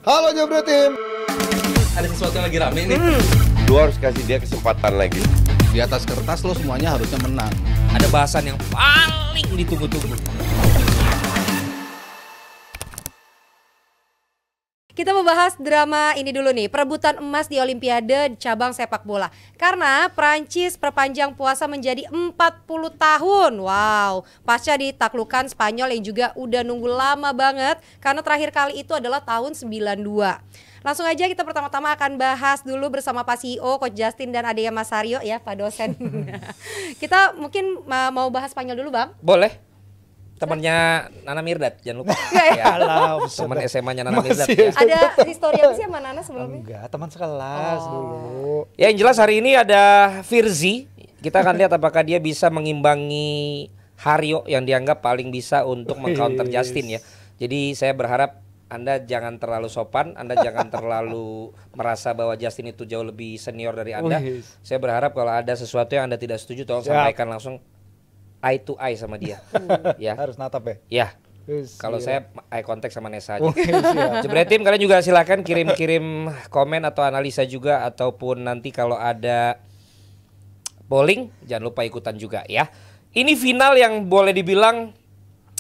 Halo Jabra Tim. Ada sesuatu yang lagi rame nih. Lu harus kasih dia kesempatan lagi. Di atas kertas lo semuanya harusnya menang. Ada bahasan yang paling ditunggu-tunggu. Kita membahas drama ini dulu nih, perebutan emas di Olimpiade cabang sepak bola. Karena Prancis perpanjang puasa menjadi 40 tahun. Wow, pasca ditaklukkan Spanyol yang juga udah nunggu lama banget. Karena terakhir kali itu adalah tahun 92. Langsung aja kita pertama-tama akan bahas dulu bersama Pak CEO, Coach Justin dan adanya Mas Aryo ya, Pak dosen. Kita mungkin mau bahas Spanyol dulu Bang. Boleh. Temannya Nana Mirdad, jangan lupa. Ya. Teman SMA-nya Nana Mirdad ya. Ada historianya sih sama Nana sebelumnya? Enggak, teman sekelas dulu. Ya yang jelas hari ini ada Firzi. Kita akan lihat apakah dia bisa mengimbangi Haryo yang dianggap paling bisa untuk mengcounter Justin ya. Jadi saya berharap Anda jangan terlalu sopan, Anda jangan terlalu merasa bahwa Justin itu jauh lebih senior dari Anda. Saya berharap kalau ada sesuatu yang Anda tidak setuju tolong sampaikan langsung eye to eye sama dia. Ya. Harus natap ya? Ya. Yes, Kalau iya. saya eye contact sama Nesa aja. Siap. Jebretim kalian juga silakan kirim-kirim komen atau analisa juga ataupun nanti kalau ada polling jangan lupa ikutan juga ya. Ini final yang boleh dibilang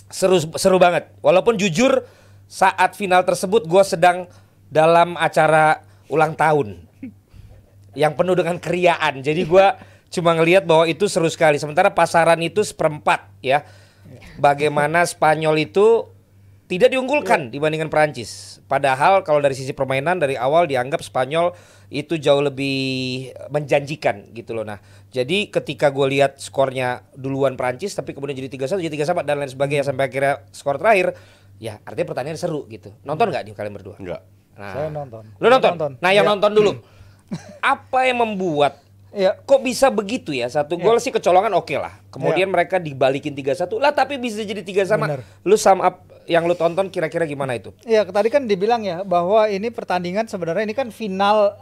seru banget. Walaupun jujur saat final tersebut gue sedang dalam acara ulang tahun yang penuh dengan keriaan. Jadi gue cuma ngelihat bahwa itu seru sekali. Sementara pasaran itu seperempat ya. Bagaimana Spanyol itu tidak diunggulkan dibandingkan Prancis. Padahal kalau dari sisi permainan dari awal dianggap Spanyol itu jauh lebih menjanjikan gitu loh. Nah, jadi ketika gue lihat skornya duluan Prancis tapi kemudian jadi 3-1, jadi 3-1 dan lain sebagainya sampai akhirnya skor terakhir, ya artinya pertandingan seru gitu. Nonton nggak di kalian berdua? Enggak. Nah, Saya nonton. Lu nonton? Nah, yang nonton dulu. Apa yang membuat kok bisa begitu ya? Satu gol sih kecolongan oke lah. Kemudian mereka dibalikin 3-1 lah tapi bisa jadi 3 sama. Bener. Lu sum up yang lu tonton kira-kira gimana itu? Iya, tadi kan dibilang ya bahwa ini pertandingan sebenarnya ini kan final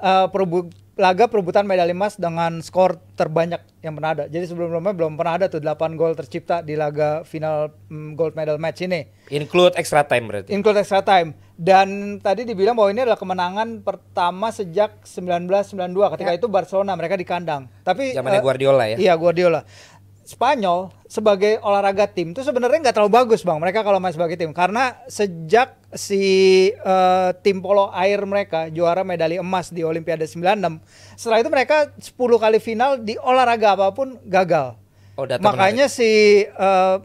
laga perebutan medali emas dengan skor terbanyak yang pernah ada. Jadi sebelumnya belum pernah ada tuh 8 gol tercipta di laga final gold medal match ini. Include extra time berarti. Include extra time. Dan tadi dibilang bahwa ini adalah kemenangan pertama sejak 1992 ketika itu Barcelona mereka di kandang. Tapi zamannya Guardiola ya. Iya, Guardiola. Spanyol sebagai olahraga tim itu sebenarnya nggak terlalu bagus Bang mereka kalau main sebagai tim karena sejak si tim polo air mereka juara medali emas di Olimpiade 96 setelah itu mereka 10 kali final di olahraga apapun gagal. Makanya si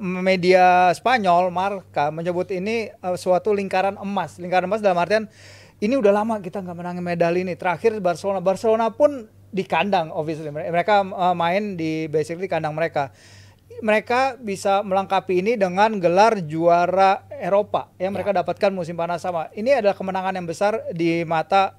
media Spanyol Marca menyebut ini suatu lingkaran emas dalam artian ini udah lama kita nggak menangin medali ini. Terakhir Barcelona pun di kandang, obviously mereka main di basically kandang mereka. Mereka bisa melengkapi ini dengan gelar juara Eropa yang mereka dapatkan musim panas sama. Ini adalah kemenangan yang besar di mata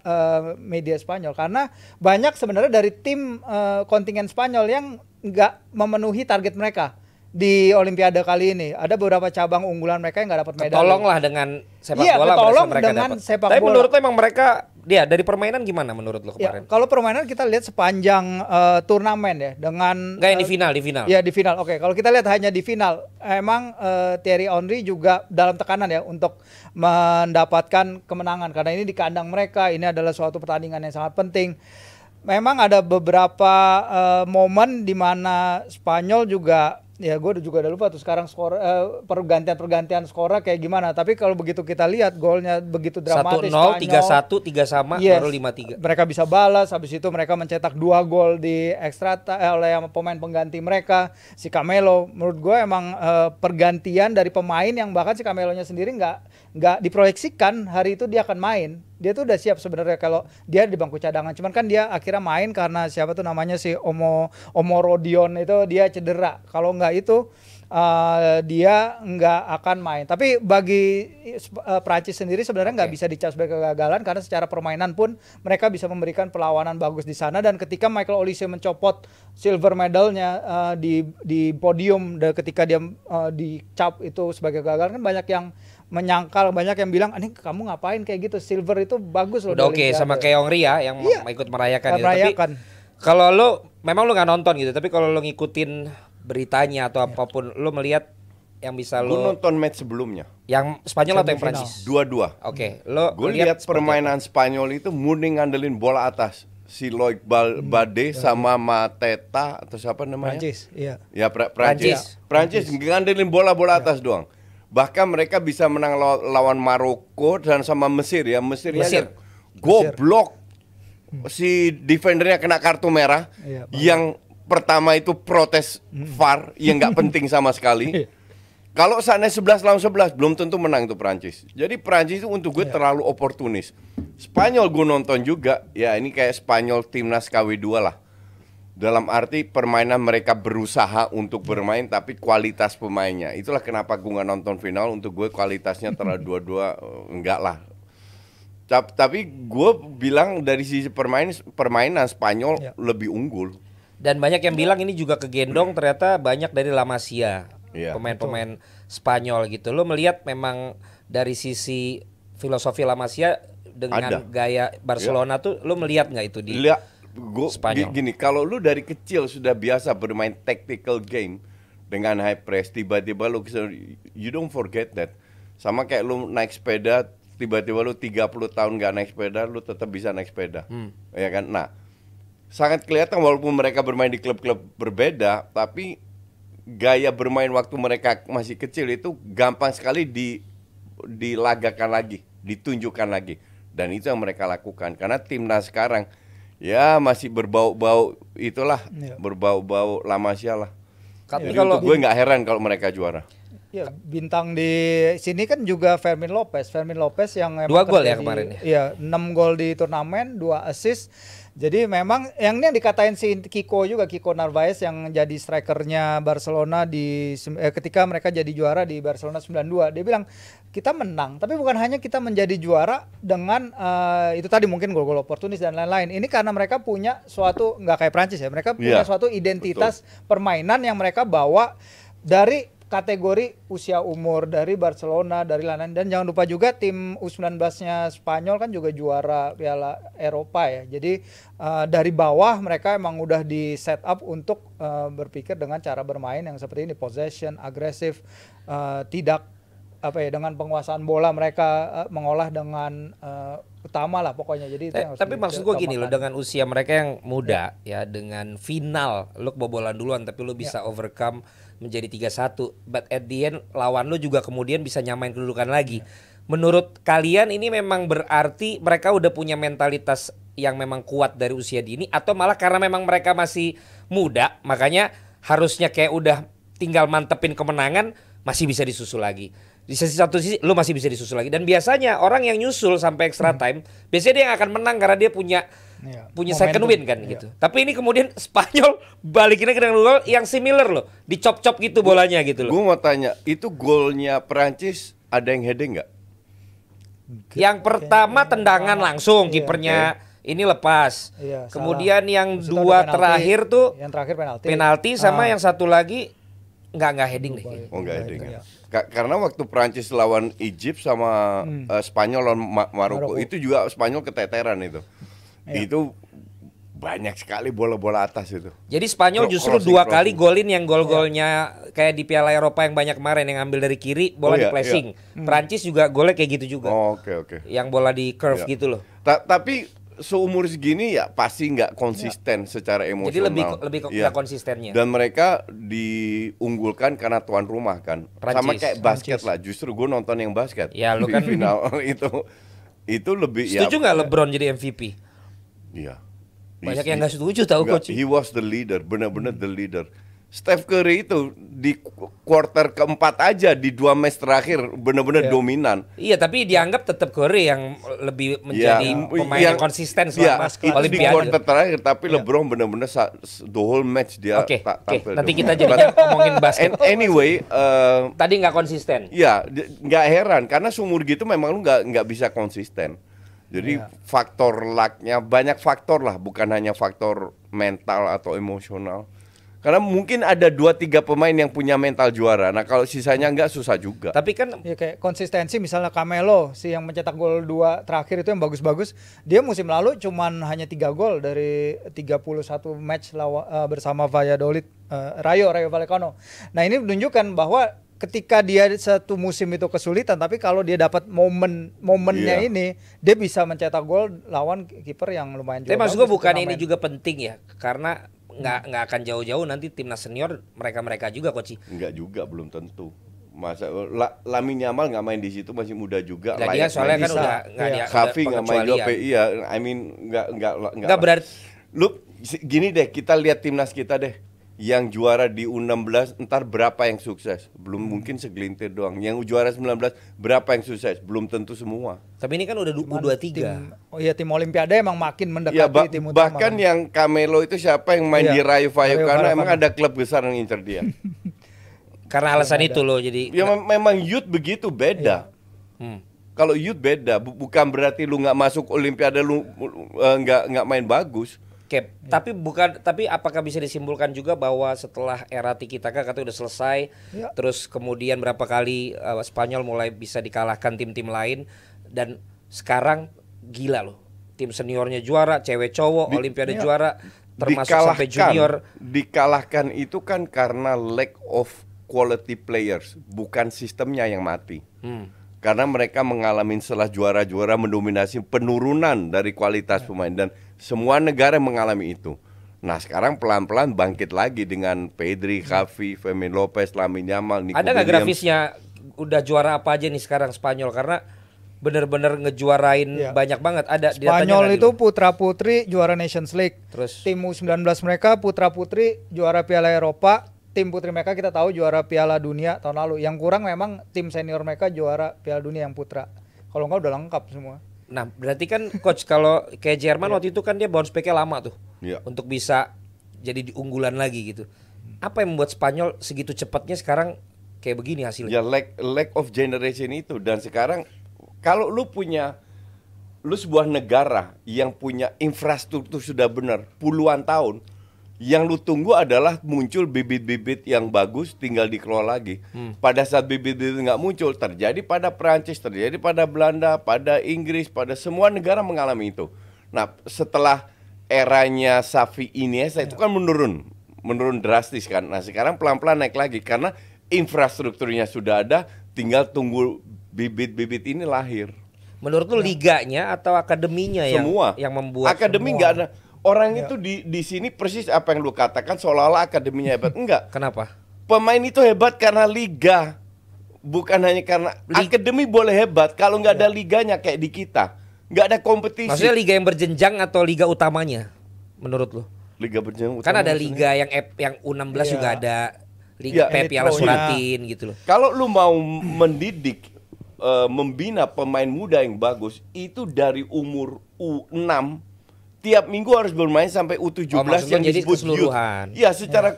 media Spanyol karena banyak sebenarnya dari tim kontingen Spanyol yang nggak memenuhi target mereka di Olimpiade kali ini. Ada beberapa cabang unggulan mereka yang nggak dapat medali. Ketolonglah dengan sepak bola ketolong mereka dengan dapat. sepak Tapi bola. menurut lo emang mereka dari permainan gimana menurut lo kemarin? Kalau permainan kita lihat sepanjang turnamen ya dengan Enggak yang di final. Ya di final. Oke, kalau kita lihat hanya di final, emang Thierry Henry juga dalam tekanan ya untuk mendapatkan kemenangan karena ini di kandang mereka, ini adalah suatu pertandingan yang sangat penting. Memang ada beberapa momen di mana Spanyol juga ya gue juga udah lupa tuh sekarang skor pergantian skornya kayak gimana. Tapi kalau begitu kita lihat golnya begitu dramatis 1-0, 3-1, 3 sama, baru 5-3. Mereka bisa balas, habis itu mereka mencetak 2 gol di extra oleh pemain pengganti mereka, si Camelo. Menurut gue emang pergantian dari pemain yang bahkan si Camelonya sendiri nggak diproyeksikan hari itu dia akan main. Dia tuh udah siap sebenarnya kalau dia di bangku cadangan. Cuman kan dia akhirnya main karena siapa tuh namanya si Omo Rodion itu dia cedera. Kalau nggak itu dia nggak akan main. Tapi bagi Prancis sendiri sebenarnya nggak bisa dicap sebagai kegagalan karena secara permainan pun mereka bisa memberikan perlawanan bagus di sana. Dan ketika Michael Olise mencopot silver medalnya di podium dan ketika dia dicap itu sebagai kegagalan kan banyak yang menyangkal, banyak yang bilang, "Ini kamu ngapain kayak gitu? Silver itu bagus loh." Udah oke sama kayak Ongri ya yang ikut merayakan gitu. Tapi kalau lo memang lo nggak nonton gitu, tapi kalau lo ngikutin beritanya atau apapun, lo melihat yang bisa Gue lo nonton match sebelumnya. yang Spanyol atau yang Semifinal. Prancis? Dua-dua. Oke, lo Gue lihat permainan Spanyol itu murni ngandelin bola atas. Si Loic Bade sama Mateta atau siapa namanya? Prancis, iya. Ya Prancis. Prancis ngandelin bola-bola atas doang. Bahkan mereka bisa menang lawan Maroko dan sama Mesir ya. Mesir. Goblok. Si defendernya kena kartu merah. Iya, yang pertama itu protes VAR yang nggak penting sama sekali. Kalau sana 11 lawan 11 belum tentu menang itu Prancis. Jadi Prancis itu untuk gue terlalu oportunis. Spanyol gue nonton juga. Ya ini kayak Spanyol timnas KW2 lah. Dalam arti permainan mereka berusaha untuk bermain tapi kualitas pemainnya. Itulah kenapa gue nggak nonton final. Untuk gue kualitasnya terlalu dua-dua enggak lah. Tapi gue bilang dari sisi permainan Spanyol lebih unggul. Dan banyak yang bilang ini juga kegendong ternyata banyak dari La Masia. Iya, Pemain-pemain Spanyol gitu. Lo melihat memang dari sisi filosofi La Masia dengan gaya Barcelona tuh lo melihat nggak itu di Spanyol? Gini, kalau lu dari kecil sudah biasa bermain tactical game dengan high press, tiba-tiba lu you don't forget that. Sama kayak lu naik sepeda, tiba-tiba lu 30 tahun nggak naik sepeda, lu tetap bisa naik sepeda. Ya kan? Nah, sangat kelihatan walaupun mereka bermain di klub-klub berbeda, tapi gaya bermain waktu mereka masih kecil itu gampang sekali dilagakan lagi, ditunjukkan lagi. Dan itu yang mereka lakukan. Karena timnas sekarang ya masih berbau-bau itulah, berbau-bau La Masia lah. Tapi jadi kalau untuk gue nggak heran kalau mereka juara. Ya, bintang di sini kan juga Fermin Lopez yang 2 gol ya kemarin ya. Iya, 6 gol di turnamen, 2 assist. Jadi memang yang ini yang dikatain si Kiko Narvaez yang jadi strikernya Barcelona ketika mereka jadi juara di Barcelona 92. Dia bilang, "Kita menang, tapi bukan hanya kita menjadi juara dengan itu tadi mungkin gol-gol oportunis dan lain-lain. Ini karena mereka punya suatu nggak kayak Prancis ya. Mereka punya suatu identitas permainan yang mereka bawa dari kategori usia umur dari Barcelona, dari lain-lain. Dan jangan lupa juga tim U19-nya Spanyol kan juga juara Piala Eropa ya. Jadi dari bawah mereka emang udah di set up untuk berpikir dengan cara bermain yang seperti ini, possession, agresif, tidak dengan penguasaan bola mereka mengolah dengan utama lah pokoknya. Jadi itu yang harus tapi maksud gue gini loh, diutamakan. dengan usia mereka yang muda ya, dengan final lo kebobolan duluan tapi lo bisa overcome menjadi 3-1, but at the end lawan lo juga kemudian bisa nyamain kedudukan lagi. Menurut kalian ini memang berarti mereka udah punya mentalitas yang memang kuat dari usia dini, atau malah karena memang mereka masih muda makanya harusnya kayak udah tinggal mantepin kemenangan, masih bisa disusul lagi? Di satu sisi lu masih bisa disusul lagi, dan biasanya orang yang nyusul sampai extra time biasanya dia yang akan menang karena dia punya second win kan gitu. Tapi ini kemudian Spanyol balikin lagi dengan gol yang similar loh, dicop-cop gitu bolanya gitu loh. Gue mau tanya, itu golnya Prancis ada yang heading nggak? Yang pertama tendangan langsung, kipernya ini lepas. Iya, kemudian yang Maksudnya dua ada penalti, terakhir tuh yang terakhir penalti sama yang satu lagi nggak heading deh. Oh nggak heading ya. Karena waktu Prancis lawan Egypt sama Spanyol lawan Maroko itu juga Spanyol keteteran itu. Itu banyak sekali bola-bola atas itu. Jadi Spanyol justru dua kali golin yang gol-golnya kayak di Piala Eropa yang banyak kemarin, yang ambil dari kiri bola di flashing. Prancis juga golnya kayak gitu juga. Oke. Yang bola di curve gitu loh. Tapi seumur segini ya pasti nggak konsisten secara emosional. Jadi lebih nggak konsistennya. Dan mereka diunggulkan karena tuan rumah kan. Prancis. Sama kayak basket lah. Justru gue nonton yang basket. Ya lu di kan final itu lebih. Setuju nggak LeBron jadi MVP? Iya. Banyak yang nggak setuju tahu coach. He was the leader, benar-benar the leader. Steph Curry itu di quarter keempat aja di 2 match terakhir benar-benar dominan. Iya, tapi dianggap tetap Curry yang lebih menjadi pemain yang konsisten selama itu Olimpiade. di quarter terakhir, tapi LeBron benar-benar the whole match dia tampil. Nanti kita jadi ngomongin basket. Anyway, tadi nggak konsisten. Iya, nggak heran karena seumur gitu memang lu nggak bisa konsisten. Jadi faktor lucknya banyak faktor lah, bukan hanya faktor mental atau emosional. Karena mungkin ada 2-3 pemain yang punya mental juara. Nah kalau sisanya nggak, susah juga. Tapi kan ya kayak konsistensi, misalnya Camelo si yang mencetak gol 2 terakhir itu yang bagus-bagus. Dia musim lalu cuman hanya 3 gol dari 31 match bersama Valladolid, Rayo Vallecano. Nah ini menunjukkan bahwa ketika dia satu musim itu kesulitan, tapi kalau dia dapat momennya Iya. ini, dia bisa mencetak gol lawan kiper yang lumayan Tapi juga maksud gue bagus, bukan turnamen. ini juga penting ya, karena nggak akan jauh-jauh nanti timnas senior mereka juga coach. Enggak juga, belum tentu. Masa Lamine Yamal nggak main di situ, masih muda juga. Nah, dia layak soalnya main kan di situ. udah nggak Iya. dia Xavi nggak main juga, pengecualian. iya. I mean Nggak berarti Lu gini deh, kita lihat timnas kita deh. Yang juara di U16 entar berapa yang sukses? Belum mungkin segelintir doang. Yang juara 19 berapa yang sukses? Belum tentu semua. tapi ini kan udah Cuman U23. tim Olimpiade emang makin mendekati Ya tim utama. bahkan yang Camelo itu siapa yang main Iya, di Rayo Vallecano, Rayo emang Vallecano. ada klub besar yang ngincer dia. Karena alasan itu loh jadi. Ya memang youth begitu beda. Hmm. Kalau youth beda, bukan berarti lu nggak masuk Olimpiade lu nggak main bagus. Oke, tapi apakah bisa disimpulkan juga bahwa setelah era Tiki Taka katanya udah selesai, Ya. terus kemudian berapa kali Spanyol mulai bisa dikalahkan tim-tim lain dan sekarang gila loh. Tim seniornya juara, cewek cowok, Olimpiade juara, termasuk sampai junior. Dikalahkan itu kan karena lack of quality players, bukan sistemnya yang mati. Karena mereka mengalami setelah juara-juara mendominasi penurunan dari kualitas pemain dan semua negara mengalami itu. Nah sekarang pelan-pelan bangkit lagi dengan Pedri, Xavi, Fermin Lopez, Lamine Yamal, Nico Ada nggak Williams. grafisnya udah juara apa aja nih sekarang Spanyol karena bener-bener ngejuarain Iya. banyak banget. Ada Spanyol datanya itu nggak, putra putri juara Nations League. Terus? Tim U19 mereka putra putri juara Piala Eropa. Tim putri mereka kita tahu juara Piala Dunia tahun lalu. Yang kurang memang tim senior mereka juara Piala Dunia yang putra. Kalau enggak udah lengkap semua. Nah, berarti kan coach kalau kayak Jerman waktu itu kan dia bounce back-nya lama tuh. Iya. Untuk bisa jadi unggulan lagi gitu. Apa yang membuat Spanyol segitu cepatnya sekarang kayak begini hasilnya? Ya lack of generation itu. Dan sekarang kalau lu sebuah negara yang punya infrastruktur sudah benar puluhan tahun, yang lu tunggu adalah muncul bibit-bibit yang bagus, tinggal dikelola lagi. Pada saat bibit-bibit nggak muncul, terjadi pada Perancis, terjadi pada Belanda, pada Inggris, pada semua negara mengalami itu. Nah, setelah eranya Xavi Iniesta itu kan menurun drastis kan. Nah, sekarang pelan-pelan naik lagi karena infrastrukturnya sudah ada, tinggal tunggu bibit-bibit ini lahir. Menurut lu liganya atau akademinya Semua. yang membuat akademi nggak ada. Orang itu di sini persis apa yang lu katakan seolah-olah akademinya hebat. Enggak. Kenapa? Pemain itu hebat karena liga. Bukan hanya karena akademi boleh hebat kalau nggak ada liganya kayak di kita. Nggak ada kompetisi. Maksudnya liga yang berjenjang atau liga utamanya menurut lu? Liga berjenjang Kan utama ada maksudnya. liga yang U16 Iya. juga ada. Liga Iya, Pep Elite Piala Pro-nya. Suratin gitu loh. Kalau lu mau mendidik, membina pemain muda yang bagus, itu dari umur U6 tiap minggu harus bermain sampai U17 Oh, maksudnya yang jadi disebut keseluruhan. youth. Ya, secara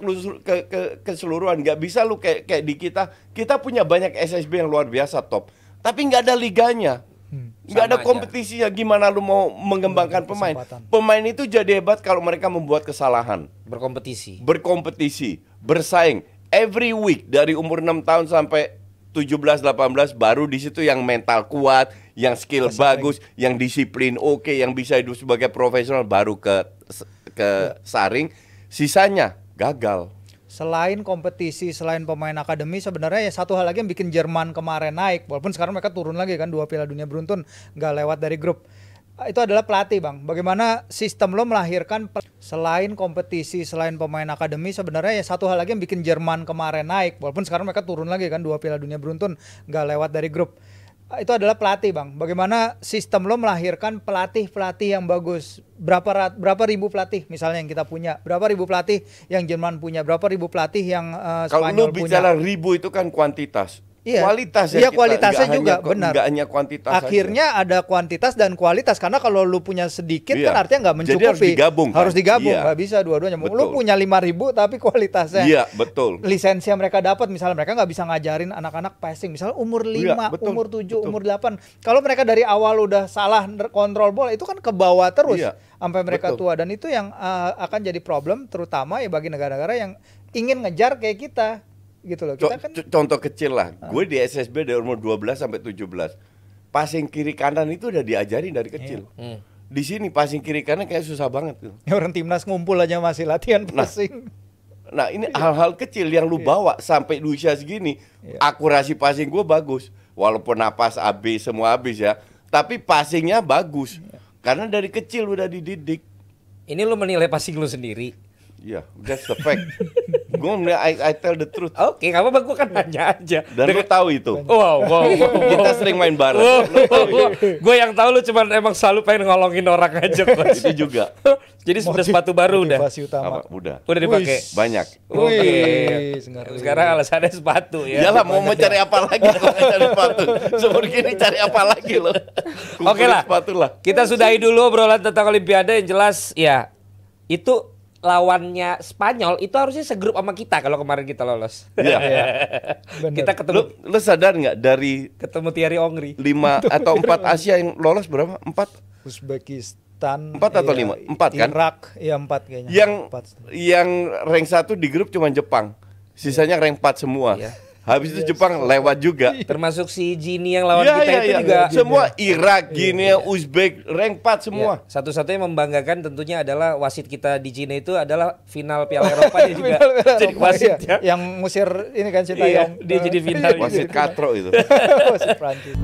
keseluruhan. Nggak bisa lu kayak di kita. Kita punya banyak SSB yang luar biasa top, tapi nggak ada liganya. Nggak Sama ada aja. kompetisinya. Gimana lu mau mengembangkan pemain? Kesempatan. Pemain itu jadi hebat kalau mereka membuat kesalahan, berkompetisi, bersaing every week dari umur 6 tahun sampai 17-18, baru di situ yang mental kuat, yang skill bagus, yang disiplin oke, yang bisa hidup sebagai profesional, baru ke saring. Sisanya gagal. Selain kompetisi, selain pemain akademi, sebenarnya ya satu hal lagi yang bikin Jerman kemarin naik, walaupun sekarang mereka turun lagi kan, 2 Piala Dunia beruntun nggak lewat dari grup. Itu adalah pelatih, Bang. Bagaimana sistem lo melahirkan selain kompetisi, selain pemain akademi, sebenarnya ya satu hal lagi yang bikin Jerman kemarin naik, walaupun sekarang mereka turun lagi kan, 2 Piala Dunia beruntun nggak lewat dari grup. Itu adalah pelatih, Bang. Bagaimana sistem lo melahirkan pelatih-pelatih yang bagus. Berapa ribu pelatih misalnya yang kita punya, berapa ribu pelatih yang Jerman punya, berapa ribu pelatih yang Kalau Spanyol lu punya. bicara ribu itu kan kuantitas. Iya. Kualitas Iya, kita, kualitasnya nggak juga, hanya, benar. nggak hanya kuantitas Akhirnya ada kuantitas dan kualitas, karena kalau lu punya sedikit Iya. kan artinya nggak mencukupi. Jadi harus digabung, kan? Harus digabung, Iya. nggak bisa dua-duanya. Lu Betul. punya 5.000 tapi kualitasnya. Iya, betul. Lisensi yang mereka dapat, misalnya mereka nggak bisa ngajarin anak-anak passing, misalnya umur 5, Iya, betul, umur 7, betul. umur 8. Kalau mereka dari awal udah salah kontrol bola, itu kan ke bawah terus Iya, sampai mereka betul. tua, dan itu yang akan jadi problem terutama ya bagi negara-negara yang ingin ngejar kayak kita. Gitu loh. Kita kan Contoh kecil lah, gue di SSB dari umur 12 sampai 17. Passing kiri kanan itu udah diajarin dari kecil. Iya. Di sini passing kiri kanan kayak susah banget tuh. orang timnas ngumpul aja masih latihan passing. Nah ini hal-hal kecil yang lu bawa sampai di usia segini, akurasi passing gue bagus. Walaupun napas semua habis ya, tapi passingnya bagus. Karena dari kecil udah dididik. Ini lu menilai passing lu sendiri. Iya, that's the fact. Gue I tell the truth. Oke, nggak apa-apa, gue kan nanya aja. Dan lu tahu itu. Wow. Kita sering main bareng. Gue yang tahu lu cuman emang selalu pengen ngolongin orang aja, Coach. Itu juga. Jadi sudah sepatu baru udah. Motivasi utama. Apa? Udah. Udah dipakai. Banyak. Oke. Wih, Sekarang alasannya sepatu ya. Iyalah mau cari apa lagi kalau nggak cari sepatu. Seumur gini cari apa lagi lo? Oke lah. Sepatu lah. Kita sudahi dulu obrolan tentang Olimpiade. Yang jelas ya itu lawannya Spanyol itu harusnya segrup sama kita kalau kemarin kita lolos. Iya. Bener. Kita ketemu Lu sadar nggak dari ketemu Thierry Henry. 5 atau 4 Asia yang lolos berapa? 4? Uzbekistan 4 atau 5? 4 kan? Irak, iya 4 kayaknya. Yang rank 1 di grup cuma Jepang. Sisanya rank 4 semua. Iya. Habis itu Jepang lewat juga. Termasuk si Gini yang lawan Iya, kita iya, itu iya. juga. Semua Irak, Guinea, Uzbek, rank 4 semua. Ya, satu-satunya membanggakan tentunya adalah wasit kita di Cina itu adalah final Piala Eropa dia juga jadi wasitnya. Yang ngusir ini kan Iya, Sintayong. dia jadi final. Wasit katro itu. Wasit Prancis.